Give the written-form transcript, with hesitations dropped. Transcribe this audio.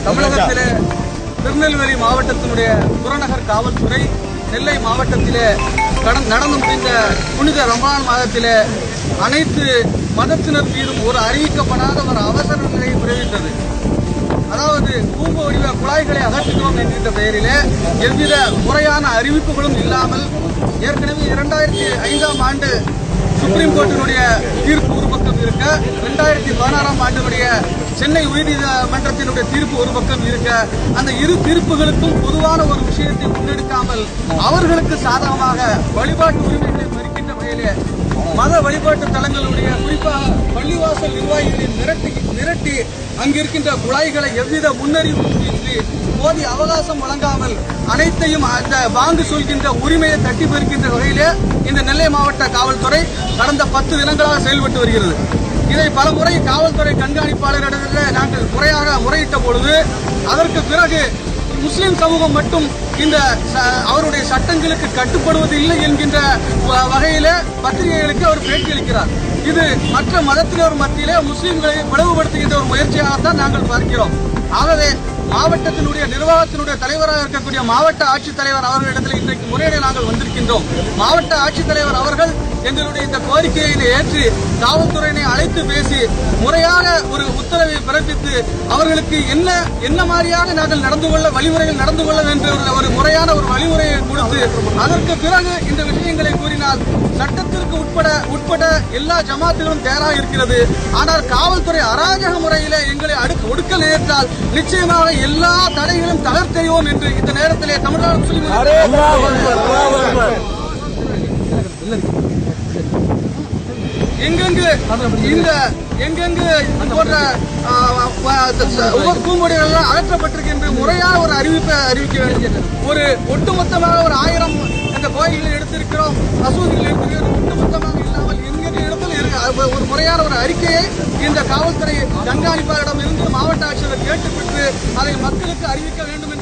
தமிழகத்திலே திருநெல்வேலி மாவட்டத்தினுடைய புறநகர் காவல்துறை நெல்லை மாவட்டத்திலே நடந்து முடிந்த புனித ரமலான் மாதத்திலே அனைத்து மதத்தினர் மீதும் ஒரு அறிவிக்கப்படாத ஒரு அவசர நிலையை பிறப்பித்தது. அதாவது கூம்பு வடிவ குழாய்களை அகற்றுகிறோம் என்கின்ற பெயரிலே எவ்வித முறையான அறிவிப்புகளும் இல்லாமல் ஏற்கனவே 2005ஆம் ஆண்டு சுப்ரீம் கோர்ட்டினுடைய தீர்ப்பு ஒரு பக்கம் இருக்க, 2016ஆம் ஆண்டினுடைய சென்னை உயர்நீதிமன்றத்தினுடைய தீர்ப்பு ஒரு பக்கம் இருக்க, அந்த இரு தீர்ப்புகளுக்கும் பொதுவான ஒரு விஷயத்தை முன்னெடுக்காமல் அவர்களுக்கு சாதகமாக வழிபாட்டு உரிமைகளை மறுக்கின்ற வகையிலே மத வழிபாட்டு தலங்களுடைய குறிப்பாக பள்ளிவாசல் நிர்வாகிகளை மிரட்டி அங்கிருக்கின்ற குழாய்களை எவ்வித முன்னறிவிப்பும் இன்றி போதிய அவகாசம் வழங்காமல் அனைத்தையும் அந்த வாங்கு சொல்கின்ற உரிமையை தட்டி பறிக்கின்ற வகையிலே இந்த நெல்லை மாவட்ட காவல்துறை கடந்த 10 தினங்களாக செயல்பட்டு வருகிறது. இதை பலமுறை காவல்துறை கண்காணிப்பாளரிடத்தில் நாங்கள் முறையிட்ட பொழுது அதற்கு பிறகு முஸ்லிம் சமூகம் மட்டும் இந்த அவருடைய சட்டங்களுக்கு கட்டுப்படுவதில்லை என்கின்ற வகையில பத்திரிகைகளுக்கு அவர் பேட்டியளிக்கிறார். இது மற்ற மதத்தினர் மத்தியிலே முஸ்லிம்களை பிளவுபடுத்துகின்ற ஒரு முயற்சியாகத்தான் நாங்கள் பார்க்கிறோம். ஆகவே மாவட்டத்தினுடைய நிர்வாகத்தினுடைய தலைவராக இருக்கக்கூடிய மாவட்ட ஆட்சித்தலைவர் அவர்களிடத்தில் இன்றைக்கு முறையிட நாங்கள் வந்திருக்கின்றோம். மாவட்ட ஆட்சித்தலைவர் அவர்கள் எங்களுடைய இந்த கோரிக்கையை ஏற்று காவல்துறையினை அழைத்து பேசி முறையாக ஒரு உத்தரவை பிறப்பித்து அவர்களுக்கு என்ன மாதிரியாக நாங்கள் வழிமுறைகள் நடந்து கொள்ள வேண்டும் ஒரு முறையான ஒரு வழிமுறையை கொடுத்து அதற்கு பிறகு இந்த விஷயங்களை கூறினால் சட்டத்திற்கு உட்பட எல்லா ஜமாத்துகளும் தயாராக இருக்கிறது. ஆனால் காவல்துறை அராஜக முறையிலே எங்களை ஒடுக்க நேர்ந்தால் நிச்சயமாக எல்லா தடைகளும் தகர்த்தெறிவோம் என்று இந்த நேரத்திலே தமிழ்நாடு முஸ்லிம் எங்கெங்கு போன்ற பூமுடிகள் அகற்றப்பட்டிருக்கின்ற முறையான ஒரு அறிவிப்பை அறிவிக்க வேண்டியது. ஒரு ஒட்டுமொத்தமாக ஒரு 1000 அந்த கோயில்கள் எடுத்திருக்கிறோம், மசூதிகள் எடுத்திருக்கிறோம், ஒட்டுமொத்தமாக இல்லாமல் எங்கெங்க இடத்துல ஒரு முறையான ஒரு அறிக்கையை இந்த காவல்துறை கண்காணிப்பாளரிடம் இருந்து மாவட்ட ஆட்சியர் கேட்டுப்பட்டு அதை மக்களுக்கு அறிவிக்க வேண்டும்.